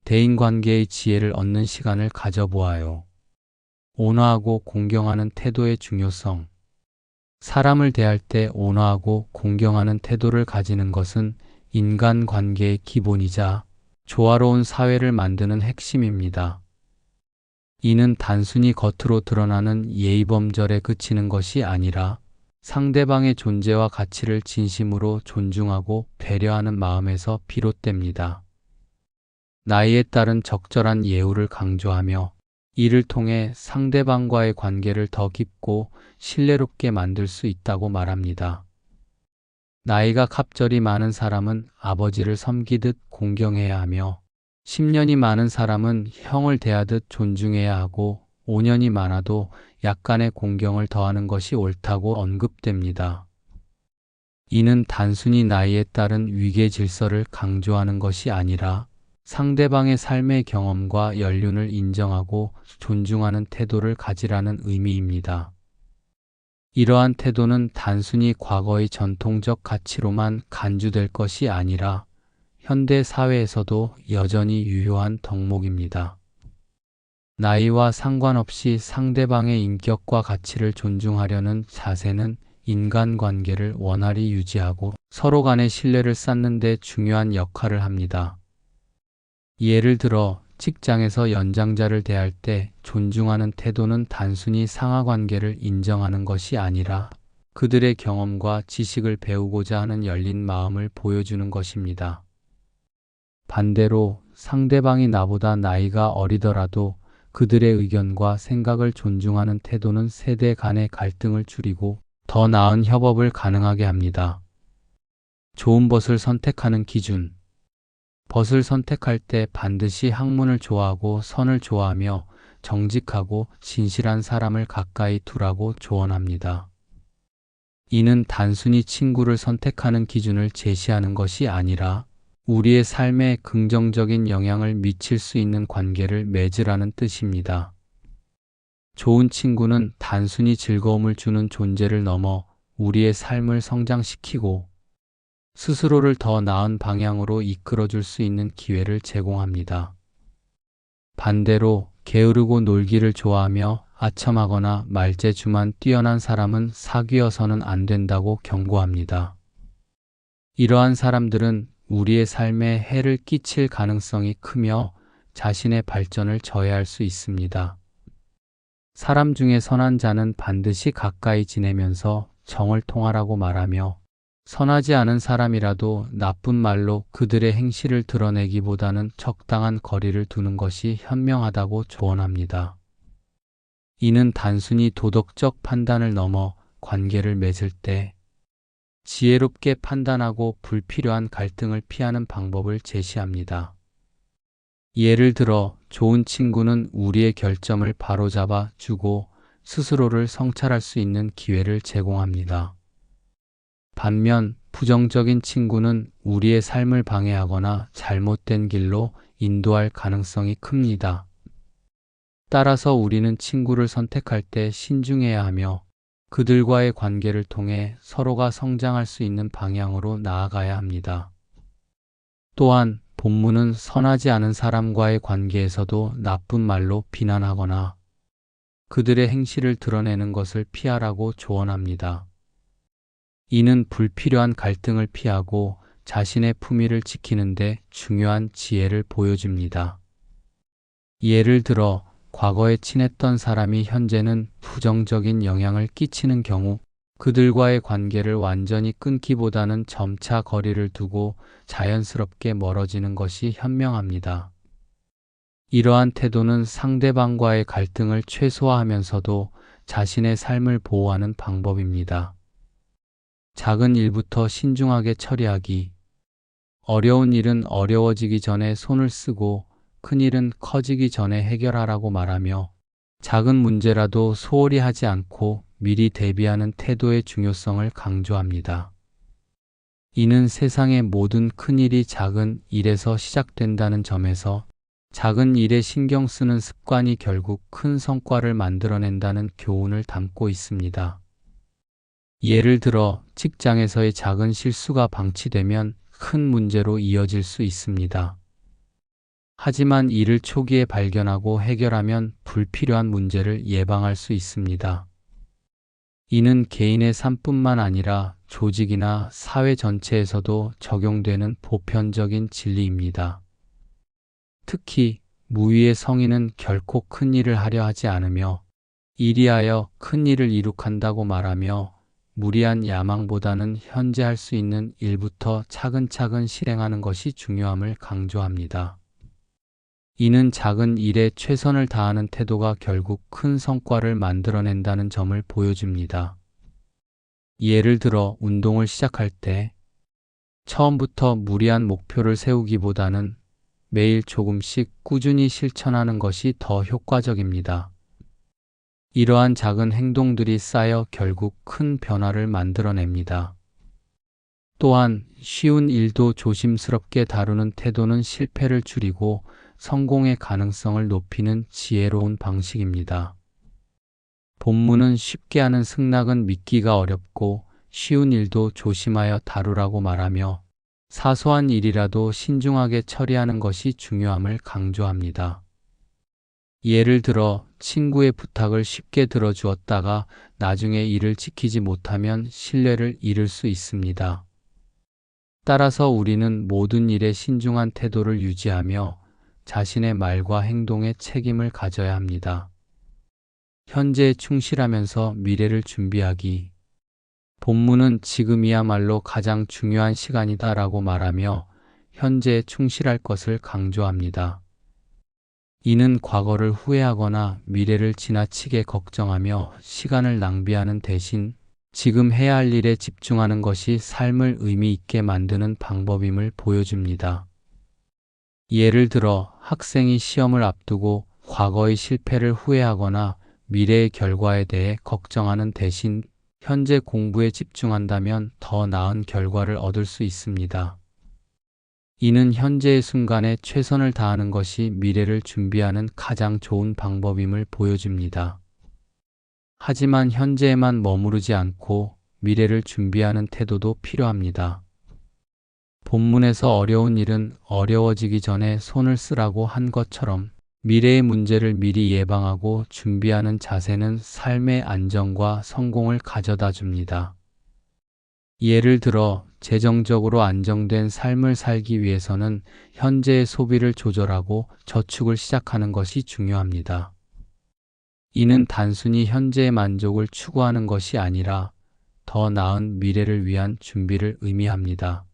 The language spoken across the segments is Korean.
대인관계의 지혜를 얻는 시간을 가져보아요. 온화하고 공경하는 태도의 중요성. 사람을 대할 때 온화하고 공경하는 태도를 가지는 것은 인간관계의 기본이자 조화로운 사회를 만드는 핵심입니다. 이는 단순히 겉으로 드러나는 예의범절에 그치는 것이 아니라 상대방의 존재와 가치를 진심으로 존중하고 배려하는 마음에서 비롯됩니다. 나이에 따른 적절한 예우를 강조하며 이를 통해 상대방과의 관계를 더 깊고 신뢰롭게 만들 수 있다고 말합니다. 나이가 갑절이 많은 사람은 아버지를 섬기듯 공경해야 하며 10년이 많은 사람은 형을 대하듯 존중해야 하고 5년이 많아도 약간의 공경을 더하는 것이 옳다고 언급됩니다. 이는 단순히 나이에 따른 위계 질서를 강조하는 것이 아니라 상대방의 삶의 경험과 연륜을 인정하고 존중하는 태도를 가지라는 의미입니다. 이러한 태도는 단순히 과거의 전통적 가치로만 간주될 것이 아니라 현대 사회에서도 여전히 유효한 덕목입니다. 나이와 상관없이 상대방의 인격과 가치를 존중하려는 자세는 인간관계를 원활히 유지하고 서로 간의 신뢰를 쌓는 데 중요한 역할을 합니다. 예를 들어 직장에서 연장자를 대할 때 존중하는 태도는 단순히 상하관계를 인정하는 것이 아니라 그들의 경험과 지식을 배우고자 하는 열린 마음을 보여주는 것입니다. 반대로 상대방이 나보다 나이가 어리더라도 그들의 의견과 생각을 존중하는 태도는 세대 간의 갈등을 줄이고 더 나은 협업을 가능하게 합니다. 좋은 벗을 선택하는 기준. 벗을 선택할 때 반드시 학문을 좋아하고 선을 좋아하며 정직하고 진실한 사람을 가까이 두라고 조언합니다. 이는 단순히 친구를 선택하는 기준을 제시하는 것이 아니라 우리의 삶에 긍정적인 영향을 미칠 수 있는 관계를 맺으라는 뜻입니다. 좋은 친구는 단순히 즐거움을 주는 존재를 넘어 우리의 삶을 성장시키고 스스로를 더 나은 방향으로 이끌어줄 수 있는 기회를 제공합니다. 반대로 게으르고 놀기를 좋아하며 아첨하거나 말재주만 뛰어난 사람은 사귀어서는 안 된다고 경고합니다. 이러한 사람들은 우리의 삶에 해를 끼칠 가능성이 크며 자신의 발전을 저해할 수 있습니다. 사람 중에 선한 자는 반드시 가까이 지내면서 정을 통하라고 말하며 선하지 않은 사람이라도 나쁜 말로 그들의 행실을 드러내기보다는 적당한 거리를 두는 것이 현명하다고 조언합니다. 이는 단순히 도덕적 판단을 넘어 관계를 맺을 때 지혜롭게 판단하고 불필요한 갈등을 피하는 방법을 제시합니다. 예를 들어 좋은 친구는 우리의 결점을 바로잡아 주고 스스로를 성찰할 수 있는 기회를 제공합니다. 반면 부정적인 친구는 우리의 삶을 방해하거나 잘못된 길로 인도할 가능성이 큽니다. 따라서 우리는 친구를 선택할 때 신중해야 하며 그들과의 관계를 통해 서로가 성장할 수 있는 방향으로 나아가야 합니다. 또한 본문은 선하지 않은 사람과의 관계에서도 나쁜 말로 비난하거나 그들의 행실을 드러내는 것을 피하라고 조언합니다. 이는 불필요한 갈등을 피하고 자신의 품위를 지키는 데 중요한 지혜를 보여줍니다. 예를 들어 과거에 친했던 사람이 현재는 부정적인 영향을 끼치는 경우 그들과의 관계를 완전히 끊기보다는 점차 거리를 두고 자연스럽게 멀어지는 것이 현명합니다. 이러한 태도는 상대방과의 갈등을 최소화하면서도 자신의 삶을 보호하는 방법입니다. 작은 일부터 신중하게 처리하기. 어려운 일은 어려워지기 전에 손을 쓰고 큰 일은 커지기 전에 해결하라고 말하며 작은 문제라도 소홀히 하지 않고 미리 대비하는 태도의 중요성을 강조합니다. 이는 세상의 모든 큰 일이 작은 일에서 시작된다는 점에서 작은 일에 신경 쓰는 습관이 결국 큰 성과를 만들어낸다는 교훈을 담고 있습니다. 예를 들어 직장에서의 작은 실수가 방치되면 큰 문제로 이어질 수 있습니다. 하지만 이를 초기에 발견하고 해결하면 불필요한 문제를 예방할 수 있습니다. 이는 개인의 삶뿐만 아니라 조직이나 사회 전체에서도 적용되는 보편적인 진리입니다. 특히 무위의 성인은 결코 큰 일을 하려 하지 않으며 이리하여 큰 일을 이룩한다고 말하며 무리한 야망보다는 현재 할 수 있는 일부터 차근차근 실행하는 것이 중요함을 강조합니다. 이는 작은 일에 최선을 다하는 태도가 결국 큰 성과를 만들어낸다는 점을 보여줍니다. 예를 들어 운동을 시작할 때 처음부터 무리한 목표를 세우기보다는 매일 조금씩 꾸준히 실천하는 것이 더 효과적입니다. 이러한 작은 행동들이 쌓여 결국 큰 변화를 만들어냅니다. 또한 쉬운 일도 조심스럽게 다루는 태도는 실패를 줄이고 성공의 가능성을 높이는 지혜로운 방식입니다. 본문은 쉽게 하는 승낙은 믿기가 어렵고 쉬운 일도 조심하여 다루라고 말하며 사소한 일이라도 신중하게 처리하는 것이 중요함을 강조합니다. 예를 들어 친구의 부탁을 쉽게 들어주었다가 나중에 이를 지키지 못하면 신뢰를 잃을 수 있습니다. 따라서 우리는 모든 일에 신중한 태도를 유지하며 자신의 말과 행동에 책임을 가져야 합니다. 현재에 충실하면서 미래를 준비하기. 본문은 지금이야말로 가장 중요한 시간이다라고 말하며 현재에 충실할 것을 강조합니다. 이는 과거를 후회하거나 미래를 지나치게 걱정하며 시간을 낭비하는 대신 지금 해야 할 일에 집중하는 것이 삶을 의미 있게 만드는 방법임을 보여줍니다. 예를 들어 학생이 시험을 앞두고 과거의 실패를 후회하거나 미래의 결과에 대해 걱정하는 대신 현재 공부에 집중한다면 더 나은 결과를 얻을 수 있습니다. 이는 현재의 순간에 최선을 다하는 것이 미래를 준비하는 가장 좋은 방법임을 보여줍니다. 하지만 현재에만 머무르지 않고 미래를 준비하는 태도도 필요합니다. 본문에서 어려운 일은 어려워지기 전에 손을 쓰라고 한 것처럼 미래의 문제를 미리 예방하고 준비하는 자세는 삶의 안정과 성공을 가져다 줍니다. 예를 들어 재정적으로 안정된 삶을 살기 위해서는 현재의 소비를 조절하고 저축을 시작하는 것이 중요합니다. 이는 단순히 현재의 만족을 추구하는 것이 아니라 더 나은 미래를 위한 준비를 의미합니다.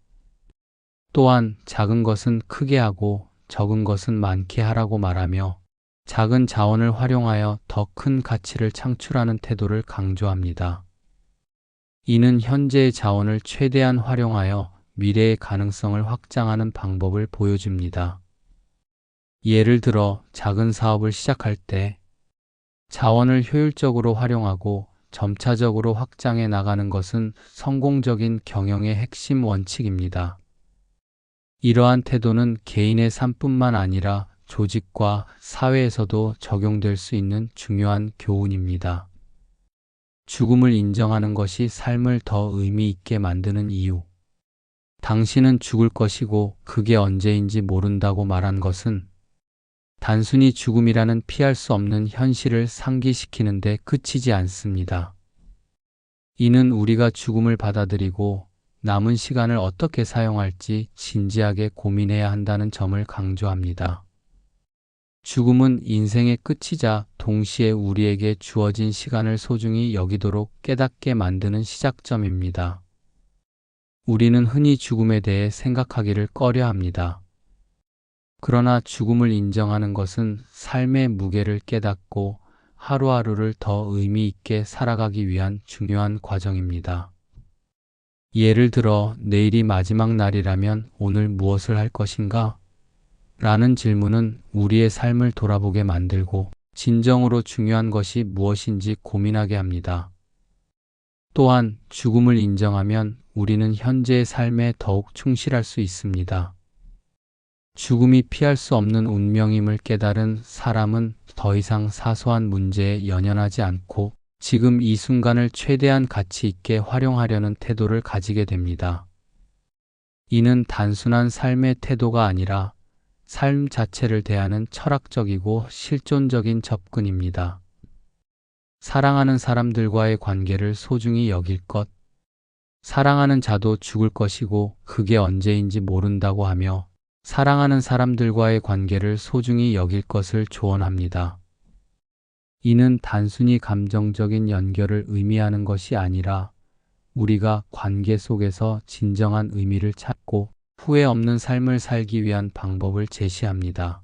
또한 작은 것은 크게 하고 적은 것은 많게 하라고 말하며 작은 자원을 활용하여 더 큰 가치를 창출하는 태도를 강조합니다. 이는 현재의 자원을 최대한 활용하여 미래의 가능성을 확장하는 방법을 보여줍니다. 예를 들어 작은 사업을 시작할 때 자원을 효율적으로 활용하고 점차적으로 확장해 나가는 것은 성공적인 경영의 핵심 원칙입니다. 이러한 태도는 개인의 삶뿐만 아니라 조직과 사회에서도 적용될 수 있는 중요한 교훈입니다. 죽음을 인정하는 것이 삶을 더 의미 있게 만드는 이유. 당신은 죽을 것이고 그게 언제인지 모른다고 말한 것은 단순히 죽음이라는 피할 수 없는 현실을 상기시키는 데 그치지 않습니다. 이는 우리가 죽음을 받아들이고 남은 시간을 어떻게 사용할지 진지하게 고민해야 한다는 점을 강조합니다. 죽음은 인생의 끝이자 동시에 우리에게 주어진 시간을 소중히 여기도록 깨닫게 만드는 시작점입니다. 우리는 흔히 죽음에 대해 생각하기를 꺼려합니다. 그러나 죽음을 인정하는 것은 삶의 무게를 깨닫고 하루하루를 더 의미 있게 살아가기 위한 중요한 과정입니다. 예를 들어 내일이 마지막 날이라면 오늘 무엇을 할 것인가? 라는 질문은 우리의 삶을 돌아보게 만들고 진정으로 중요한 것이 무엇인지 고민하게 합니다. 또한 죽음을 인정하면 우리는 현재의 삶에 더욱 충실할 수 있습니다. 죽음이 피할 수 없는 운명임을 깨달은 사람은 더 이상 사소한 문제에 연연하지 않고 지금 이 순간을 최대한 가치 있게 활용하려는 태도를 가지게 됩니다. 이는 단순한 삶의 태도가 아니라 삶 자체를 대하는 철학적이고 실존적인 접근입니다. 사랑하는 사람들과의 관계를 소중히 여길 것. 사랑하는 자도 죽을 것이고 그게 언제인지 모른다고 하며 사랑하는 사람들과의 관계를 소중히 여길 것을 조언합니다. 이는 단순히 감정적인 연결을 의미하는 것이 아니라 우리가 관계 속에서 진정한 의미를 찾고 후회 없는 삶을 살기 위한 방법을 제시합니다.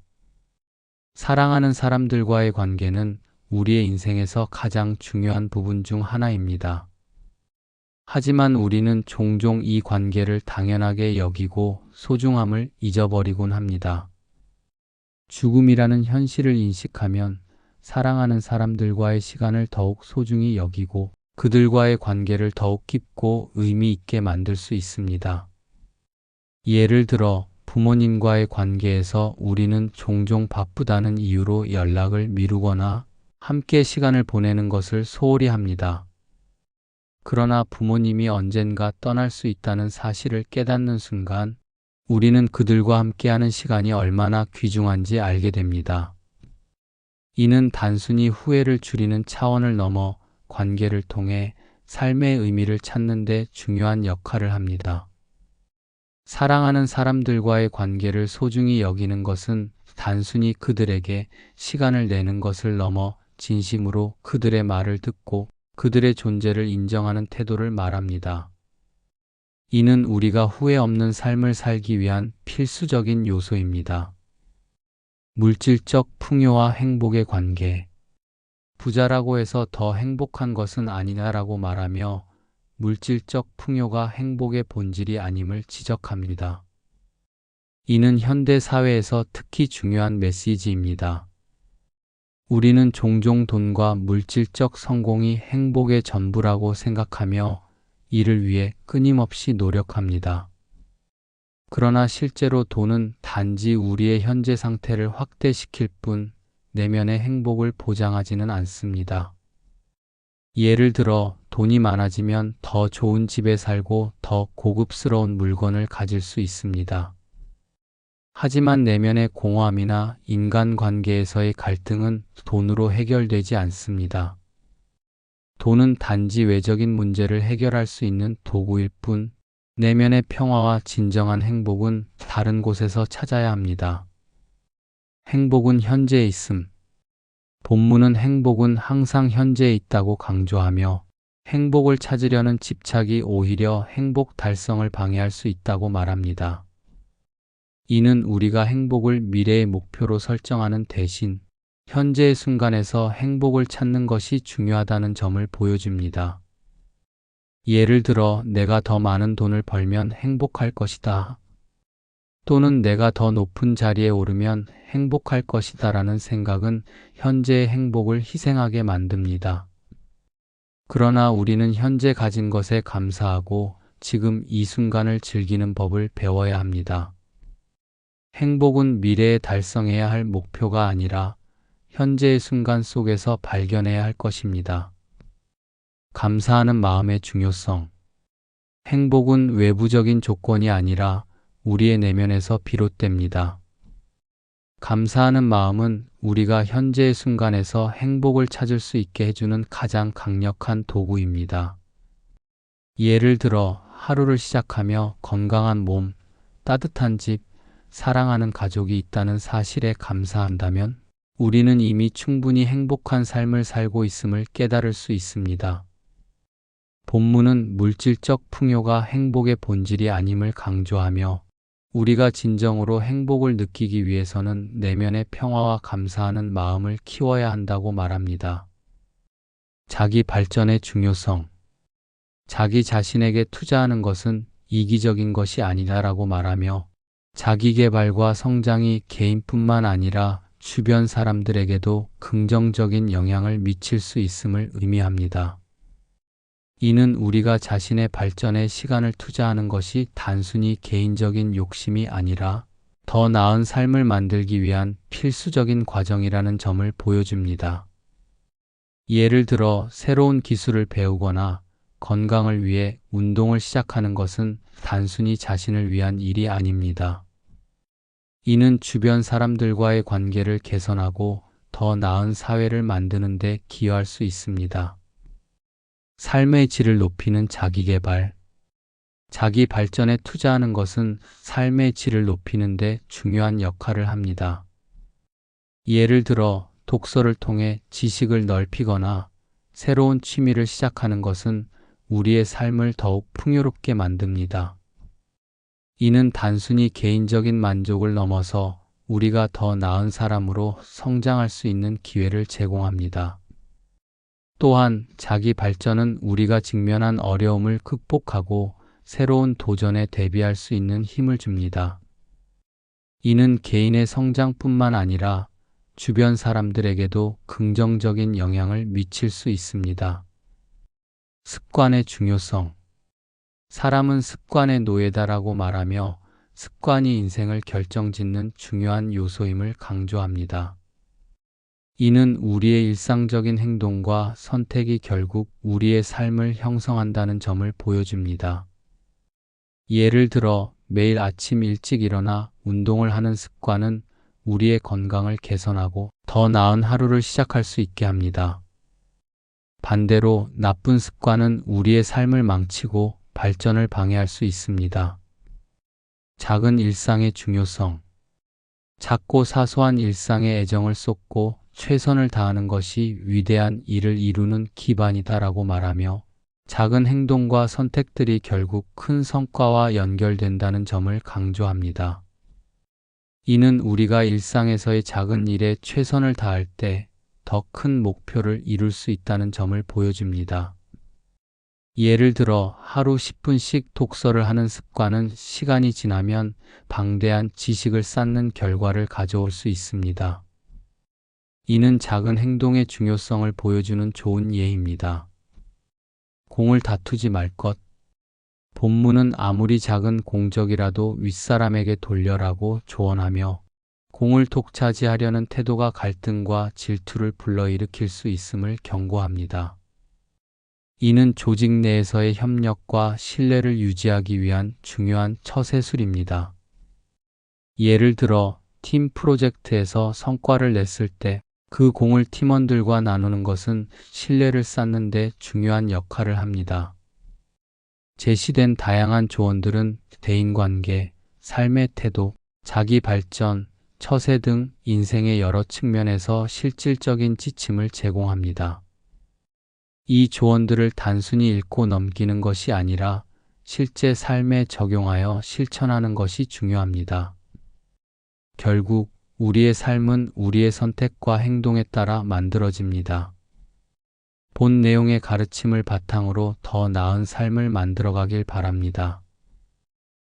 사랑하는 사람들과의 관계는 우리의 인생에서 가장 중요한 부분 중 하나입니다. 하지만 우리는 종종 이 관계를 당연하게 여기고 소중함을 잊어버리곤 합니다. 죽음이라는 현실을 인식하면 사랑하는 사람들과의 시간을 더욱 소중히 여기고 그들과의 관계를 더욱 깊고 의미 있게 만들 수 있습니다. 예를 들어 부모님과의 관계에서 우리는 종종 바쁘다는 이유로 연락을 미루거나 함께 시간을 보내는 것을 소홀히 합니다. 그러나 부모님이 언젠가 떠날 수 있다는 사실을 깨닫는 순간 우리는 그들과 함께하는 시간이 얼마나 귀중한지 알게 됩니다. 이는 단순히 후회를 줄이는 차원을 넘어 관계를 통해 삶의 의미를 찾는 데 중요한 역할을 합니다. 사랑하는 사람들과의 관계를 소중히 여기는 것은 단순히 그들에게 시간을 내는 것을 넘어 진심으로 그들의 말을 듣고 그들의 존재를 인정하는 태도를 말합니다. 이는 우리가 후회 없는 삶을 살기 위한 필수적인 요소입니다. 물질적 풍요와 행복의 관계. 부자라고 해서 더 행복한 것은 아니다라고 말하며 물질적 풍요가 행복의 본질이 아님을 지적합니다. 이는 현대 사회에서 특히 중요한 메시지입니다. 우리는 종종 돈과 물질적 성공이 행복의 전부라고 생각하며 이를 위해 끊임없이 노력합니다. 그러나 실제로 돈은 단지 우리의 현재 상태를 확대시킬 뿐 내면의 행복을 보장하지는 않습니다. 예를 들어 돈이 많아지면 더 좋은 집에 살고 더 고급스러운 물건을 가질 수 있습니다. 하지만 내면의 공허함이나 인간관계에서의 갈등은 돈으로 해결되지 않습니다. 돈은 단지 외적인 문제를 해결할 수 있는 도구일 뿐 내면의 평화와 진정한 행복은 다른 곳에서 찾아야 합니다. 행복은 현재에 있음. 본문은 행복은 항상 현재에 있다고 강조하며 행복을 찾으려는 집착이 오히려 행복 달성을 방해할 수 있다고 말합니다. 이는 우리가 행복을 미래의 목표로 설정하는 대신 현재의 순간에서 행복을 찾는 것이 중요하다는 점을 보여줍니다. 예를 들어 내가 더 많은 돈을 벌면 행복할 것이다. 또는 내가 더 높은 자리에 오르면 행복할 것이다 라는 생각은 현재의 행복을 희생하게 만듭니다. 그러나 우리는 현재 가진 것에 감사하고 지금 이 순간을 즐기는 법을 배워야 합니다. 행복은 미래에 달성해야 할 목표가 아니라 현재의 순간 속에서 발견해야 할 것입니다. 감사하는 마음의 중요성. 행복은 외부적인 조건이 아니라 우리의 내면에서 비롯됩니다. 감사하는 마음은 우리가 현재의 순간에서 행복을 찾을 수 있게 해주는 가장 강력한 도구입니다. 예를 들어 하루를 시작하며 건강한 몸, 따뜻한 집, 사랑하는 가족이 있다는 사실에 감사한다면 우리는 이미 충분히 행복한 삶을 살고 있음을 깨달을 수 있습니다. 본문은 물질적 풍요가 행복의 본질이 아님을 강조하며 우리가 진정으로 행복을 느끼기 위해서는 내면의 평화와 감사하는 마음을 키워야 한다고 말합니다. 자기 발전의 중요성. 자기 자신에게 투자하는 것은 이기적인 것이 아니다라고 말하며 자기 개발과 성장이 개인뿐만 아니라 주변 사람들에게도 긍정적인 영향을 미칠 수 있음을 의미합니다. 이는 우리가 자신의 발전에 시간을 투자하는 것이 단순히 개인적인 욕심이 아니라 더 나은 삶을 만들기 위한 필수적인 과정이라는 점을 보여줍니다. 예를 들어 새로운 기술을 배우거나 건강을 위해 운동을 시작하는 것은 단순히 자신을 위한 일이 아닙니다. 이는 주변 사람들과의 관계를 개선하고 더 나은 사회를 만드는 데 기여할 수 있습니다. 삶의 질을 높이는 자기계발. 자기 발전에 투자하는 것은 삶의 질을 높이는 데 중요한 역할을 합니다. 예를 들어 독서를 통해 지식을 넓히거나 새로운 취미를 시작하는 것은 우리의 삶을 더욱 풍요롭게 만듭니다. 이는 단순히 개인적인 만족을 넘어서 우리가 더 나은 사람으로 성장할 수 있는 기회를 제공합니다. 또한 자기 발전은 우리가 직면한 어려움을 극복하고 새로운 도전에 대비할 수 있는 힘을 줍니다. 이는 개인의 성장뿐만 아니라 주변 사람들에게도 긍정적인 영향을 미칠 수 있습니다. 습관의 중요성. 사람은 습관의 노예다라고 말하며 습관이 인생을 결정짓는 중요한 요소임을 강조합니다. 이는 우리의 일상적인 행동과 선택이 결국 우리의 삶을 형성한다는 점을 보여줍니다. 예를 들어 매일 아침 일찍 일어나 운동을 하는 습관은 우리의 건강을 개선하고 더 나은 하루를 시작할 수 있게 합니다. 반대로 나쁜 습관은 우리의 삶을 망치고 발전을 방해할 수 있습니다. 작은 일상의 중요성. 작고 사소한 일상에 애정을 쏟고 최선을 다하는 것이 위대한 일을 이루는 기반이다라고 말하며 작은 행동과 선택들이 결국 큰 성과와 연결된다는 점을 강조합니다. 이는 우리가 일상에서의 작은 일에 최선을 다할 때 더 큰 목표를 이룰 수 있다는 점을 보여줍니다. 예를 들어 하루 10분씩 독서를 하는 습관은 시간이 지나면 방대한 지식을 쌓는 결과를 가져올 수 있습니다. 이는 작은 행동의 중요성을 보여주는 좋은 예입니다. 공을 다투지 말 것. 본문은 아무리 작은 공적이라도 윗사람에게 돌려라고 조언하며 공을 독차지하려는 태도가 갈등과 질투를 불러일으킬 수 있음을 경고합니다. 이는 조직 내에서의 협력과 신뢰를 유지하기 위한 중요한 처세술입니다. 예를 들어 팀 프로젝트에서 성과를 냈을 때 그 공을 팀원들과 나누는 것은 신뢰를 쌓는 데 중요한 역할을 합니다. 제시된 다양한 조언들은 대인관계, 삶의 태도, 자기 발전, 처세 등 인생의 여러 측면에서 실질적인 지침을 제공합니다. 이 조언들을 단순히 읽고 넘기는 것이 아니라 실제 삶에 적용하여 실천하는 것이 중요합니다. 결국 우리의 삶은 우리의 선택과 행동에 따라 만들어집니다. 본 내용의 가르침을 바탕으로 더 나은 삶을 만들어가길 바랍니다.